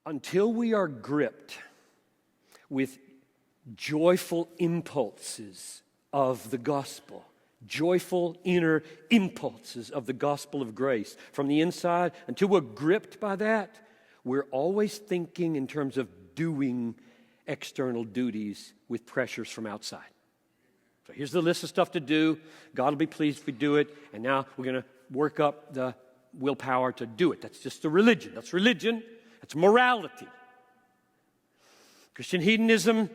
Until we are gripped with joyful impulses of the gospel, joyful inner impulses of the gospel of grace from the inside, until we're gripped by that, we're always thinking in terms of doing external duties with pressures from outside. So here's the list of stuff to do. God will be pleased if we do it. And now we're going to work up the willpower to do it. That's just the religion. That's religion. That's morality. Christian hedonism,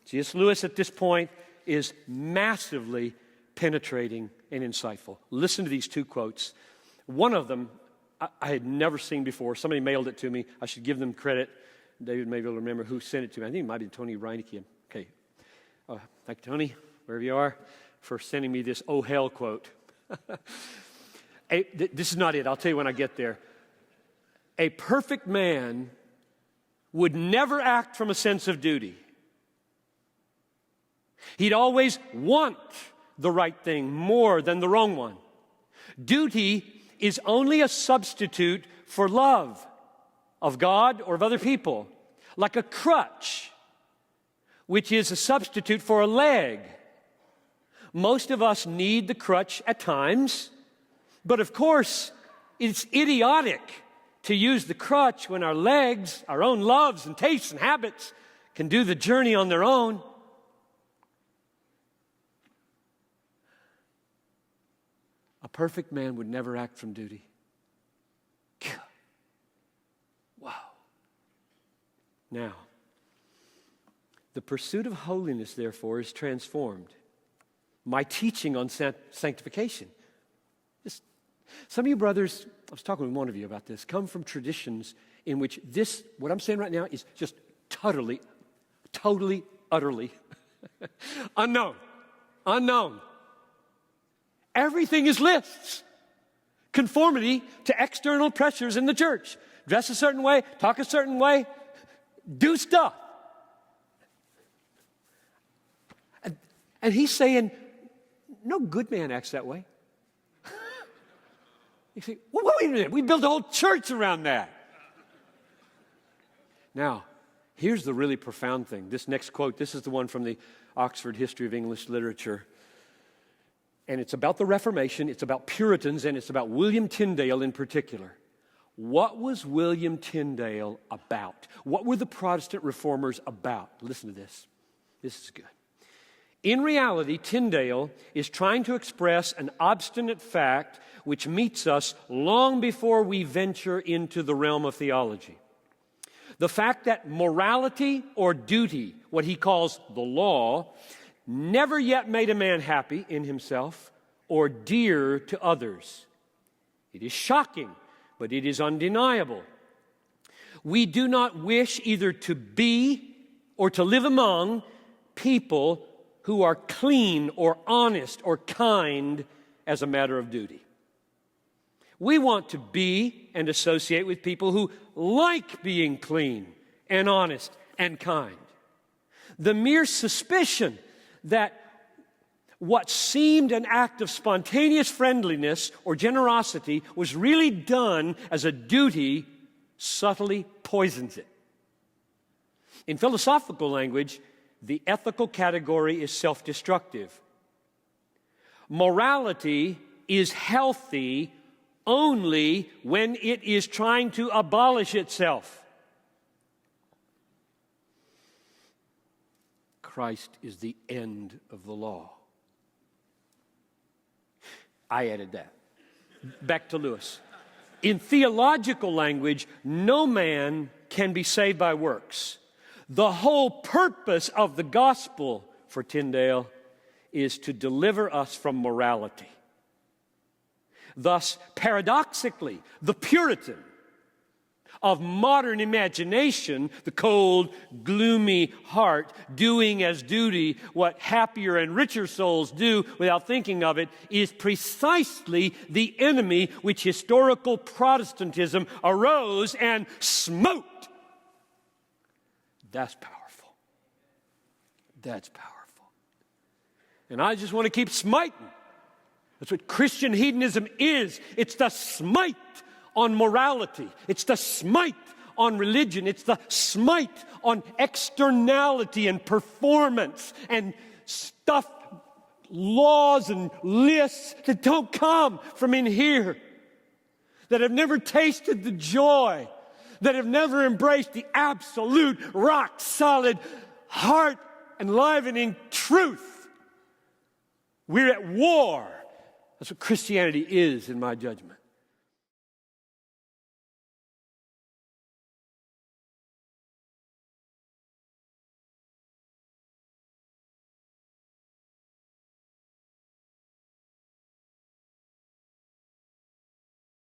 C.S. Lewis at this point, is massively penetrating and insightful. Listen to these two quotes. One of them I had never seen before. Somebody mailed it to me. I should give them credit. David may be able to remember who sent it to me. I think it might be Tony Reineke. Okay. Thank you, Tony, wherever you are, for sending me this oh hell quote. This is not it. I'll tell you when I get there. A perfect man would never act from a sense of duty. He'd always want the right thing more than the wrong one. Duty is only a substitute for love of God or of other people, like a crutch, which is a substitute for a leg. Most of us need the crutch at times, but of course, it's idiotic to use the crutch when our legs, our own loves and tastes and habits, can do the journey on their own. A perfect man would never act from duty. Wow. Now, the pursuit of holiness, therefore, is transformed. My teaching on sanctification. Some of you brothers, I was talking with one of you about this, come from traditions in which this, what I'm saying right now, is just totally, utterly unknown. Everything is lists. Conformity to external pressures in the church. Dress a certain way, talk a certain way, do stuff. And he's saying, no good man acts that way. You say, well, wait a minute, we built a whole church around that. Now, here's the really profound thing. This next quote, this is the one from the Oxford History of English Literature. And it's about the Reformation, it's about Puritans, and it's about William Tyndale in particular. What was William Tyndale about? What were the Protestant reformers about? Listen to this. This is good. In reality, Tyndale is trying to express an obstinate fact which meets us long before we venture into the realm of theology. The fact that morality or duty, what he calls the law, never yet made a man happy in himself or dear to others. It is shocking, but it is undeniable. We do not wish either to be or to live among people who are clean or honest or kind as a matter of duty. We want to be and associate with people who like being clean and honest and kind. The mere suspicion that what seemed an act of spontaneous friendliness or generosity was really done as a duty subtly poisons it. In philosophical language, the ethical category is self-destructive. Morality is healthy only when it is trying to abolish itself. Christ is the end of the law. I added that. Back to Lewis. In theological language, no man can be saved by works. The whole purpose of the gospel for Tyndale is to deliver us from morality. Thus, paradoxically, the Puritan of modern imagination, the cold, gloomy heart, doing as duty what happier and richer souls do without thinking of it, is precisely the enemy which historical Protestantism arose and smote. That's powerful. That's powerful. And I just want to keep smiting. That's what Christian hedonism is. It's the smite on morality. It's the smite on religion. It's the smite on externality and performance and stuff, laws and lists that don't come from in here, that have never tasted the joy, that have never embraced the absolute, rock-solid, heart-enlivening truth. We're at war. That's what Christianity is, in my judgment.